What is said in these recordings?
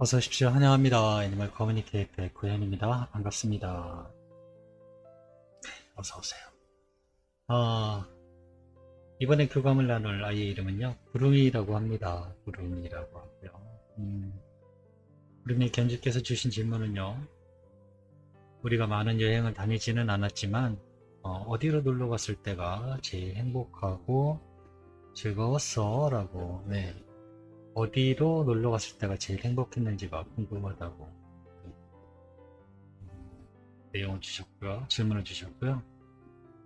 어서 오십시오. 환영합니다. 애니멀 커뮤니케이터의 구현입니다. 반갑습니다. 어서 오세요. 아, 이번에 교감을 나눌 아이의 이름은요, 구름이라고 합니다. 구름이라고 하고요. 구름이 견주께서 주신 질문은요, 우리가 많은 여행을 다니지는 않았지만, 어디로 놀러 갔을 때가 제일 행복하고 즐거웠어? 라고, 네. 어디로 놀러 갔을 때가 제일 행복했는지가 궁금하다고 내용을 주셨고요. 질문을 주셨고요.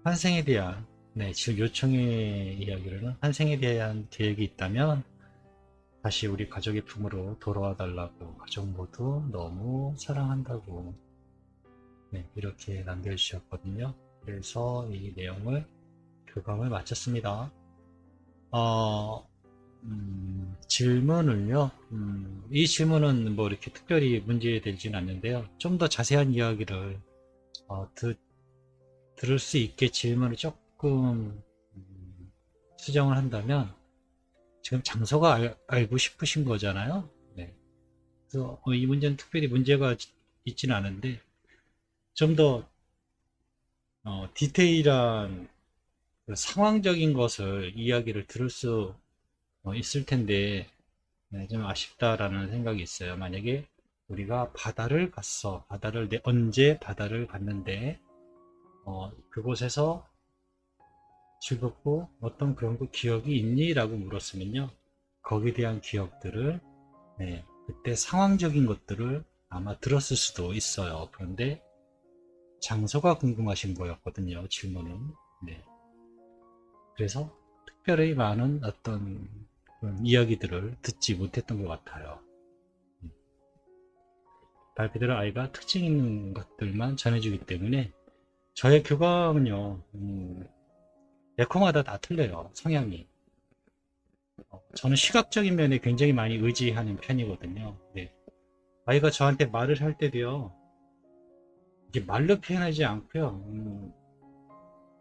환생에 대한 지금 요청의 이야기로는 환생에 대한 계획이 있다면 다시 우리 가족의 품으로 돌아와 달라고 가족 모두 너무 사랑한다고 이렇게 남겨주셨거든요. 그래서 이 내용을 교감을 마쳤습니다. 어, 질문을요. 이 질문은 뭐 이렇게 특별히 문제되지는 않는데요. 좀 더 자세한 이야기를 들을 수 있게 질문을 조금 수정을 한다면 지금 장소가 알고 싶으신 거잖아요. 네. 그래서 이 문제는 특별히 문제가 있지는 않은데 좀 더 디테일한 그 상황적인 것을 이야기를 들을 수 있을 텐데 좀 아쉽다라는 생각이 있어요. 만약에 우리가 바다를 갔어. 언제 바다를 갔는데 그곳에서 즐겁고 어떤 그런 거 기억이 있니? 라고 물었으면요. 거기에 대한 기억들을, 그때 상황적인 것들을 아마 들었을 수도 있어요. 그런데 장소가 궁금하신 거였거든요. 질문은. 네. 그래서 특별히 많은 어떤 그런 이야기들을 듣지 못했던 것 같아요. 말 그대로 아이가 특징 있는 것들만 전해주기 때문에 저의 교감은요, 매콤하다 다 틀려요. 성향이. 저는 시각적인 면에 굉장히 많이 의지하는 편이거든요. 네. 아이가 저한테 말을 할 때도요, 이게 말로 표현하지 않고요,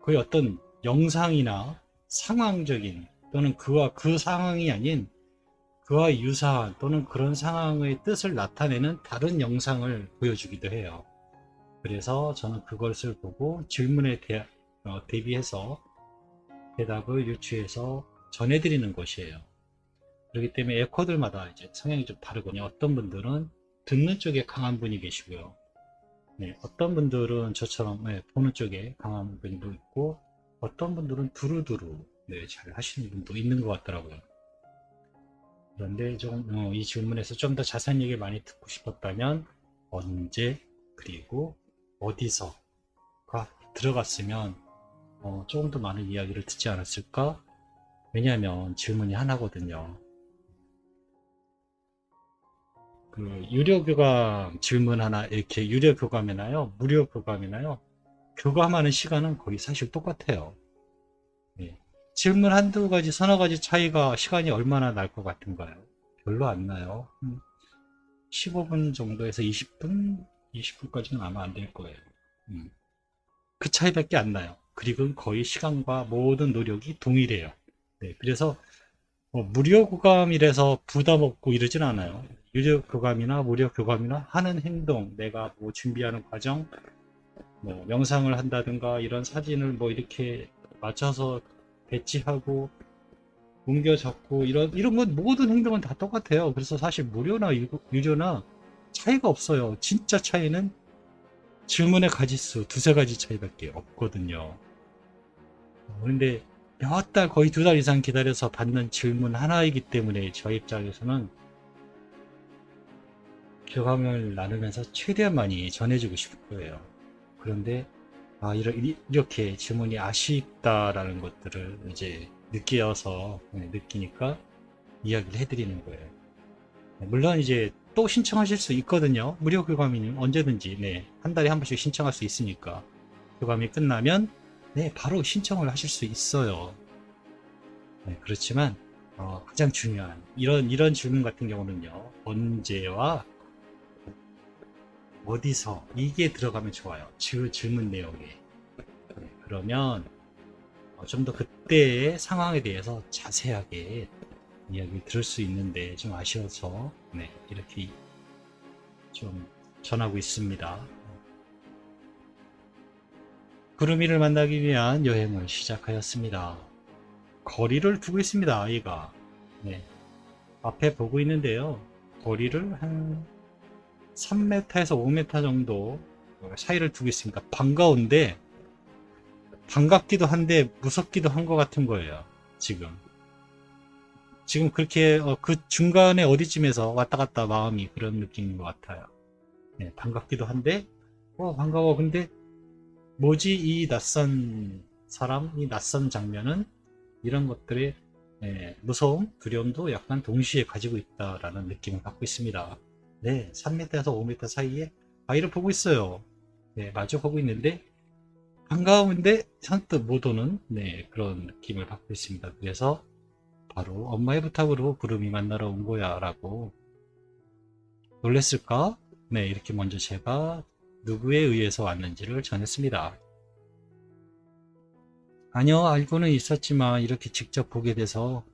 거의 어떤 영상이나 상황적인 또는 그와 그 상황이 아닌 그와 유사한 또는 그런 상황의 뜻을 나타내는 다른 영상을 보여주기도 해요. 그래서 저는 그것을 보고 질문에 대비해서 대답을 유추해서 전해드리는 것이에요. 그렇기 때문에 에코들마다 이제 성향이 좀 다르거든요. 어떤 분들은 듣는 쪽에 강한 분이 계시고요. 어떤 분들은 저처럼 보는 쪽에 강한 분도 있고, 어떤 분들은 두루두루 잘 하시는 분도 있는 것 같더라고요. 그런데 이 질문에서 좀 더 자세한 얘기를 많이 듣고 싶었다면, 언제, 그리고 어디서가 들어갔으면 조금 더 많은 이야기를 듣지 않았을까? 왜냐하면 질문이 하나거든요. 그 유료 교감 질문 하나 이렇게 유료 교감이나요 무료 교감이나요 교감하는 시간은 거의 사실 똑같아요. 예. 질문 한두 가지 서너 가지 차이가 시간이 얼마나 날 것 같은가요? 별로 안 나요. 15분 정도에서 20분 20분까지는 아마 안 될 거예요. 그 차이밖에 안 나요. 그리고 거의 시간과 모든 노력이 동일해요. 네, 그래서 무료 교감이라서 부담 없고 이러진 않아요. 유료 교감이나 무료 교감이나 하는 행동, 내가 뭐 준비하는 과정, 뭐 명상을 한다든가 이런 사진을 뭐 이렇게 맞춰서 배치하고 옮겨 적고 이런 건 모든 행동은 다 똑같아요. 그래서 사실 무료나 유료나 차이가 없어요. 진짜 차이는 질문의 가지수 두세 가지 차이밖에 없거든요. 그런데 몇 달, 거의 두 달 이상 기다려서 받는 질문 하나이기 때문에 저 입장에서는 교감을 나누면서 최대한 많이 전해주고 싶을 거예요. 그런데 이렇게 질문이 아쉽다라는 것들을 이제 느끼어서 느끼니까 이야기를 해드리는 거예요. 물론 이제 또 신청하실 수 있거든요. 무료 교감이면 언제든지 한 달에 한 번씩 신청할 수 있으니까 교감이 끝나면 바로 신청을 하실 수 있어요. 그렇지만 가장 중요한 이런 질문 같은 경우는요. 언제와 어디서 이게 들어가면 좋아요. 질문 내용에. 그러면 좀 더 그때의 상황에 대해서 자세하게 이야기 들을 수 있는데 좀 아쉬워서 이렇게 좀 전하고 있습니다. 구름이를 만나기 위한 여행을 시작하였습니다. 거리를 두고 있습니다, 아이가. 네, 앞에 보고 있는데요. 거리를 한 3m에서 5m 정도 사이를 두고 있습니다. 반가운데, 반갑기도 한데 무섭기도 한 것 같은 거예요. 지금 그렇게 그 중간에 어디쯤에서 왔다 갔다 마음이 그런 느낌인 것 같아요. 네, 반갑기도 한데 반가워. 근데 뭐지 이 낯선 사람, 이 낯선 장면은 이런 것들의 무서움, 두려움도 약간 동시에 가지고 있다라는 느낌을 갖고 있습니다. 네, 3m에서 5m 사이에 아이를 보고 있어요. 네, 마주 보고 있는데 반가운데 선뜻 못 오는 그런 느낌을 받고 있습니다. 그래서 바로 엄마의 부탁으로 구름이 만나러 온 거야 라고 놀랬을까? 네, 이렇게 먼저 제가 누구에 의해서 왔는지를 전했습니다. 아니요, 알고는 있었지만 이렇게 직접 보게 돼서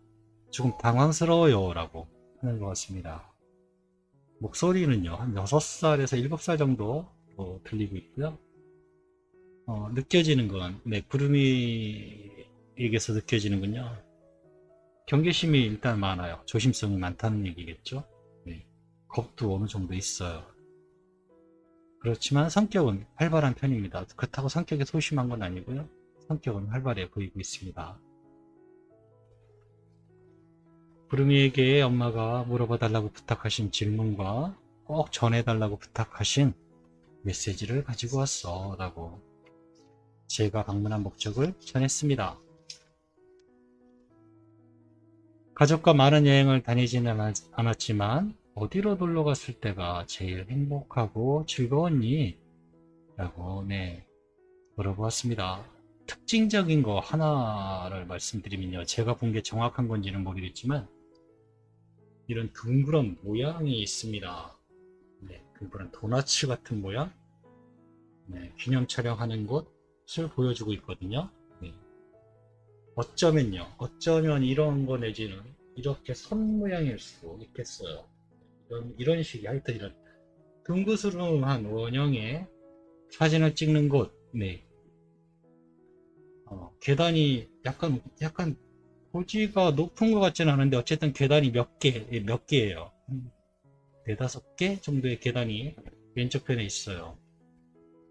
조금 당황스러워요 라고 하는 것 같습니다. 목소리는요, 한 6살에서 7살 정도 들리고 있고요. 느껴지는 건, 구름이에게서 느껴지는군요. 경계심이 일단 많아요. 조심성이 많다는 얘기겠죠. 네, 겁도 어느 정도 있어요. 그렇지만 성격은 활발한 편입니다. 그렇다고 성격이 소심한 건 아니고요. 성격은 활발해 보이고 있습니다. 구름이에게 엄마가 물어봐 달라고 부탁하신 질문과 꼭 전해달라고 부탁하신 메시지를 가지고 왔어 라고 제가 방문한 목적을 전했습니다. 가족과 많은 여행을 다니지는 않았지만 어디로 놀러 갔을 때가 제일 행복하고 즐거웠니? 라고 물어보았습니다. 특징적인 거 하나를 말씀드리면요. 제가 본 게 정확한 건지는 모르겠지만 이런 둥그런 모양이 있습니다. 둥그런 도너츠 같은 모양, 기념 촬영하는 곳을 보여주고 있거든요. 어쩌면 이런 거 내지는 이렇게 선 모양일 수도 있겠어요. 이런 식이 하여튼 이런 둥그스름한 원형의 사진을 찍는 곳, 계단이 약간 고지가 높은 것 같지는 않은데 어쨌든 계단이 몇 개예요. 네다섯 개 정도의 계단이 왼쪽 편에 있어요.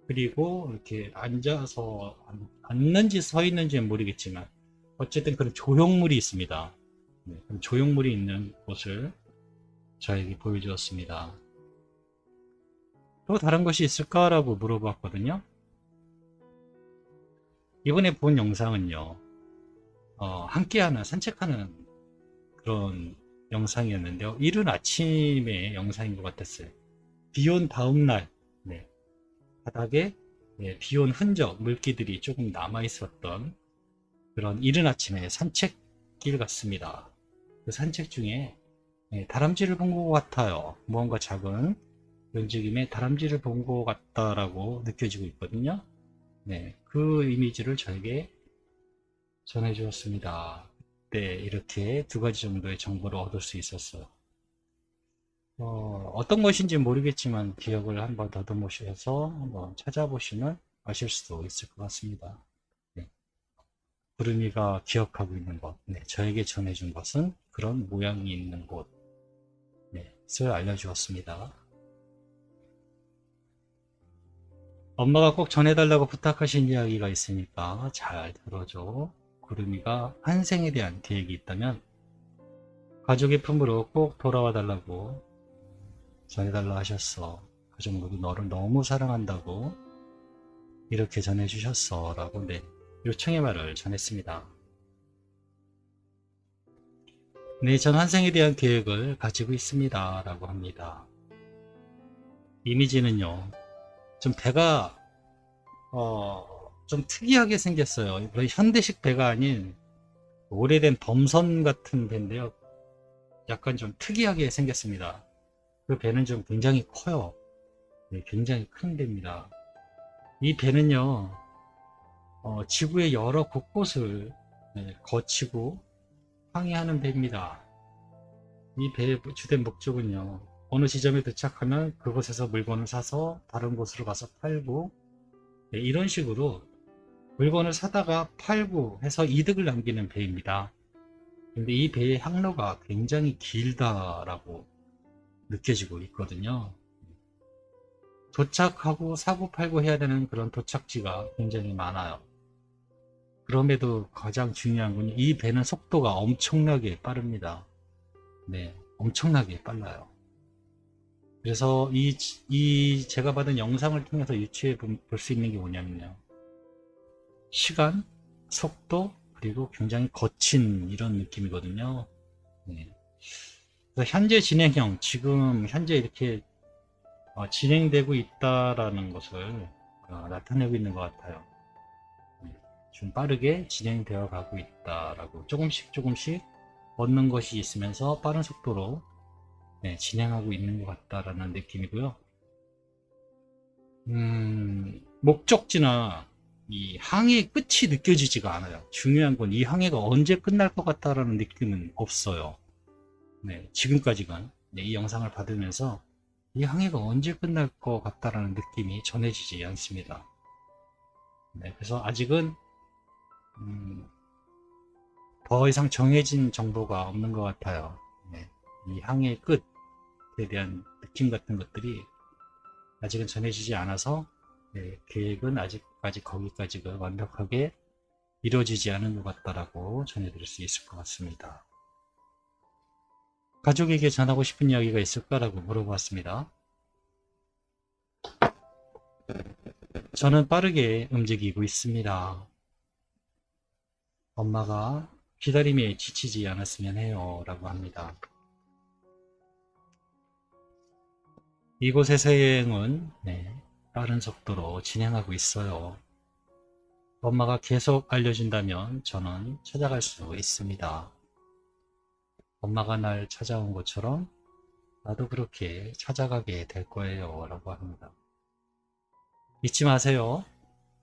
그리고 이렇게 앉아서 앉는지 서 있는지는 모르겠지만 어쨌든 그런 조형물이 있습니다. 그런 조형물이 있는 곳을 저에게 보여주었습니다. 또 다른 것이 있을까라고 물어봤거든요. 이번에 본 영상은요, 함께하는 산책하는 그런 영상이었는데요. 이른 아침의 영상인 것 같았어요. 비 온 다음날, 바닥에 비온 흔적, 물기들이 조금 남아 있었던 그런 이른 아침의 산책길 같습니다. 그 산책 중에 다람쥐를 본 것 같아요. 무언가 작은 움직임에 다람쥐를 본 것 같다라고 느껴지고 있거든요. 그 이미지를 저에게 전해주었습니다. 그때 이렇게 두 가지 정도의 정보를 얻을 수 있었어요. 어떤 것인지 모르겠지만 기억을 한번 더듬으셔서 한번 찾아보시면 아실 수도 있을 것 같습니다. 구름이가 기억하고 있는 것, 저에게 전해준 것은 그런 모양이 있는 곳을 알려주었습니다. 엄마가 꼭 전해달라고 부탁하신 이야기가 있으니까 잘 들어줘. 구름이가 환생에 대한 계획이 있다면 가족의 품으로 꼭 돌아와 달라고 전해달라 하셨어. 가족모두 너를 너무 사랑한다고 이렇게 전해주셨어 라고 요청의 말을 전했습니다. 전 환생에 대한 계획을 가지고 있습니다 라고 합니다. 이미지는요, 좀 배가 좀 특이하게 생겼어요. 현대식 배가 아닌 오래된 범선 같은 배인데요, 약간 좀 특이하게 생겼습니다. 그 배는 좀 굉장히 커요. 굉장히 큰 배입니다. 이 배는요, 지구의 여러 곳곳을 거치고 항해하는 배입니다. 이 배의 주된 목적은요, 어느 지점에 도착하면 그곳에서 물건을 사서 다른 곳으로 가서 팔고, 네, 이런 식으로 물건을 사다가 팔고 해서 이득을 남기는 배입니다. 근데 이 배의 항로가 굉장히 길다라고 느껴지고 있거든요. 도착하고 사고 팔고 해야 되는 그런 도착지가 굉장히 많아요. 그럼에도 가장 중요한 건 이 배는 속도가 엄청나게 빠릅니다. 네, 엄청나게 빨라요. 그래서 제가 받은 영상을 통해서 유추해 볼 수 있는 게 뭐냐면요. 시간, 속도, 그리고 굉장히 거친 이런 느낌이거든요. 네. 그래서 현재 진행형, 지금 현재 이렇게 진행되고 있다라는 것을 나타내고 있는 것 같아요. 네. 좀 빠르게 진행되어 가고 있다라고 조금씩 조금씩 얻는 것이 있으면서 빠른 속도로 네, 진행하고 있는 것 같다라는 느낌이고요. 목적지나 이 항해의 끝이 느껴지지가 않아요. 중요한 건 이 항해가 언제 끝날 것 같다라는 느낌은 없어요. 네, 지금까지가 네, 이 영상을 받으면서 이 항해가 언제 끝날 것 같다라는 느낌이 전해지지 않습니다. 네, 그래서 아직은 더 이상 정해진 정보가 없는 것 같아요. 네, 이 항해의 끝에 대한 느낌 같은 것들이 아직은 전해지지 않아서 네, 계획은 아직까지 거기까지가 완벽하게 이루어지지 않은 것 같다라고 전해드릴 수 있을 것 같습니다. 가족에게 전하고 싶은 이야기가 있을까라고 물어보았습니다. 저는 빠르게 움직이고 있습니다. 엄마가 기다림에 지치지 않았으면 해요 라고 합니다. 이곳에서의 여행은 네, 빠른 속도로 진행하고 있어요. 엄마가 계속 알려준다면 저는 찾아갈 수 있습니다. 엄마가 날 찾아온 것처럼 나도 그렇게 찾아가게 될 거예요 라고 합니다. 잊지 마세요.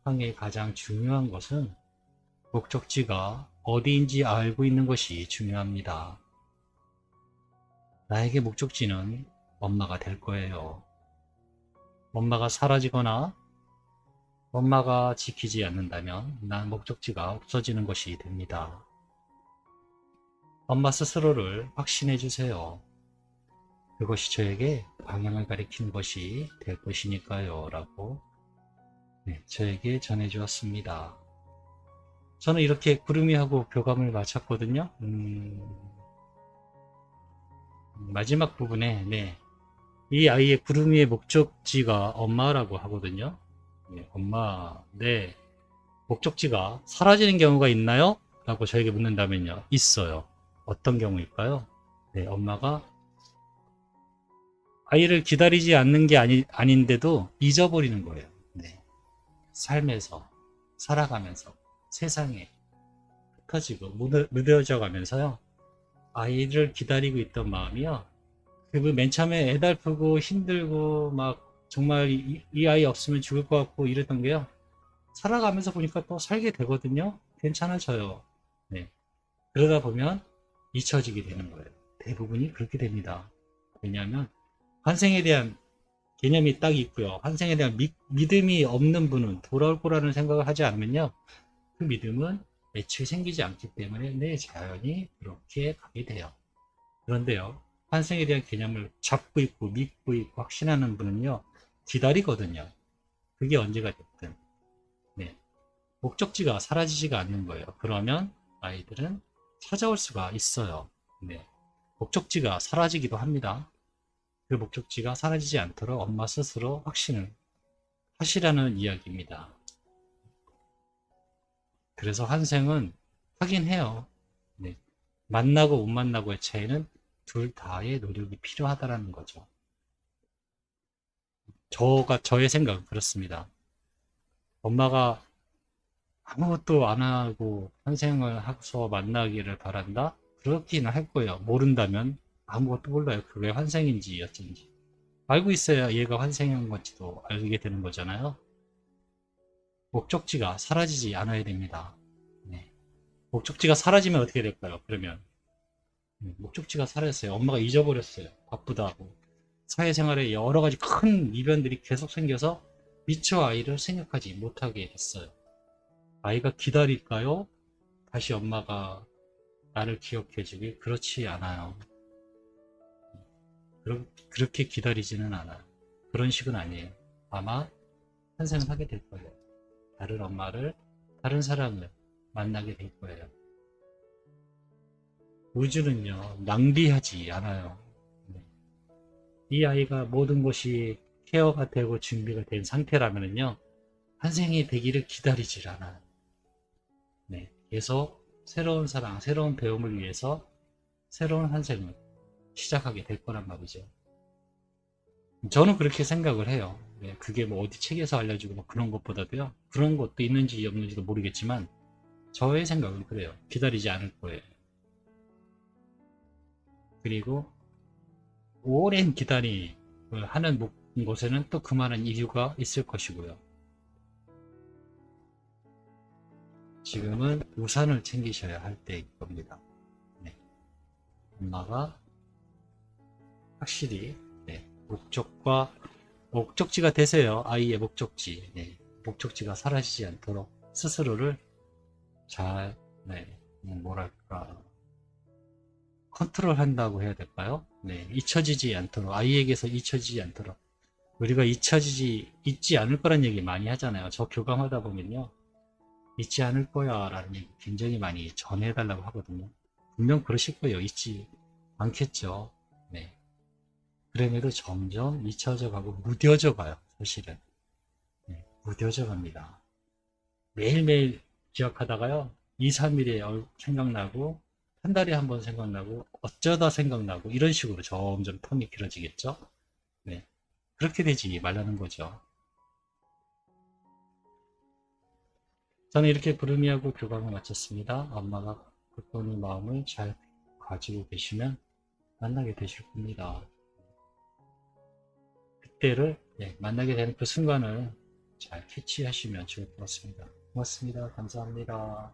항해의 가장 중요한 것은 목적지가 어디인지 알고 있는 것이 중요합니다. 나에게 목적지는 엄마가 될 거예요. 엄마가 사라지거나 엄마가 지키지 않는다면 난 목적지가 없어지는 것이 됩니다. 엄마 스스로를 확신해 주세요. 그것이 저에게 방향을 가리키는 것이 될 것이니까요 라고 네, 저에게 전해 주었습니다. 저는 이렇게 구름이하고 교감을 마쳤거든요. 마지막 부분에 네, 이 아이의 구름이의 목적지가 엄마라고 하거든요. 네, 엄마, 네, 목적지가 사라지는 경우가 있나요? 라고 저에게 묻는다면요. 있어요. 어떤 경우일까요? 네, 엄마가 아이를 기다리지 않는 게 아닌데도 잊어버리는 거예요. 네, 삶에서, 살아가면서, 세상에 흩어지고 무뎌져 가면서요. 아이를 기다리고 있던 마음이요. 맨 처음에 애달프고 힘들고 막 정말 이 아이 없으면 죽을 것 같고 이랬던 게요. 살아가면서 보니까 또 살게 되거든요. 괜찮아져요. 네. 그러다 보면 잊혀지게 되는 거예요. 대부분이 그렇게 됩니다. 왜냐하면 환생에 대한 개념이 딱 있고요. 환생에 대한 믿음이 없는 분은 돌아올 거라는 생각을 하지 않으면요. 그 믿음은 애초에 생기지 않기 때문에 내 자연이 그렇게 가게 돼요. 그런데요. 환생에 대한 개념을 잡고 있고 믿고 있고 확신하는 분은요. 기다리거든요. 그게 언제가 됐든. 네. 목적지가 사라지지가 않는 거예요. 그러면 아이들은 찾아올 수가 있어요. 네. 목적지가 사라지기도 합니다. 그 목적지가 사라지지 않도록 엄마 스스로 확신을 하시라는 이야기입니다. 그래서 환생은 하긴 해요. 네. 만나고 못 만나고의 차이는 둘 다의 노력이 필요하다라는 거죠. 저의 생각은 그렇습니다. 엄마가 아무것도 안 하고 환생을 하고서 만나기를 바란다? 그렇긴 할 거예요. 모른다면 아무것도 몰라요. 그게 환생인지 어쩐지. 알고 있어야 얘가 환생인 건지도 알게 되는 거잖아요. 목적지가 사라지지 않아야 됩니다. 네. 목적지가 사라지면 어떻게 될까요? 그러면 목적지가 사라졌어요. 엄마가 잊어버렸어요. 바쁘다고. 사회생활에 여러 가지 큰 이변들이 계속 생겨서 미처 아이를 생각하지 못하게 됐어요. 아이가 기다릴까요? 다시 엄마가 나를 기억해주길? 그렇지 않아요. 그렇게 기다리지는 않아요. 그런 식은 아니에요. 아마 탄생을 하게 될 거예요. 다른 엄마를, 다른 사람을 만나게 될 거예요. 우주는요, 낭비하지 않아요. 이 아이가 모든 것이 케어가 되고 준비가 된 상태라면요, 탄생이 되기를 기다리질 않아요. 네, 계속 새로운 사랑, 새로운 배움을 위해서 새로운 환생을 시작하게 될 거란 말이죠. 저는 그렇게 생각을 해요. 네, 그게 뭐 어디 책에서 알려주고 뭐 그런 것보다도요, 그런 것도 있는지 없는지도 모르겠지만, 저의 생각은 그래요. 기다리지 않을 거예요. 그리고 오랜 기다림을 하는 곳에는 또 그만한 이유가 있을 것이고요. 지금은 우산을 챙기셔야 할 때일 겁니다. 네. 엄마가 확실히 네, 목적지가 되세요. 아이의 목적지. 네. 목적지가 사라지지 않도록 스스로를 잘, 네, 뭐랄까, 컨트롤 한다고 해야 될까요? 네, 잊혀지지 않도록, 아이에게서 잊혀지지 않도록. 우리가 잊지 않을 거란 얘기 많이 하잖아요. 저 교감하다 보면요. 잊지 않을 거야 라는 얘기 굉장히 많이 전해달라고 하거든요. 분명 그러실 거예요. 잊지 않겠죠. 네. 그럼에도 점점 잊혀져 가고 무뎌져 가요. 사실은. 네, 무뎌져 갑니다. 매일매일 기억하다가요. 2, 3일에 생각나고 한 달에 한 번 생각나고 어쩌다 생각나고 이런 식으로 점점 텀이 길어지겠죠. 네. 그렇게 되지 말라는 거죠. 저는 이렇게 부르미하고 교감을 마쳤습니다. 엄마가 그분의 마음을 잘 가지고 계시면 만나게 되실 겁니다. 그때를 만나게 되는 그 순간을 잘 캐치하시면 좋을 것 같습니다. 고맙습니다. 감사합니다.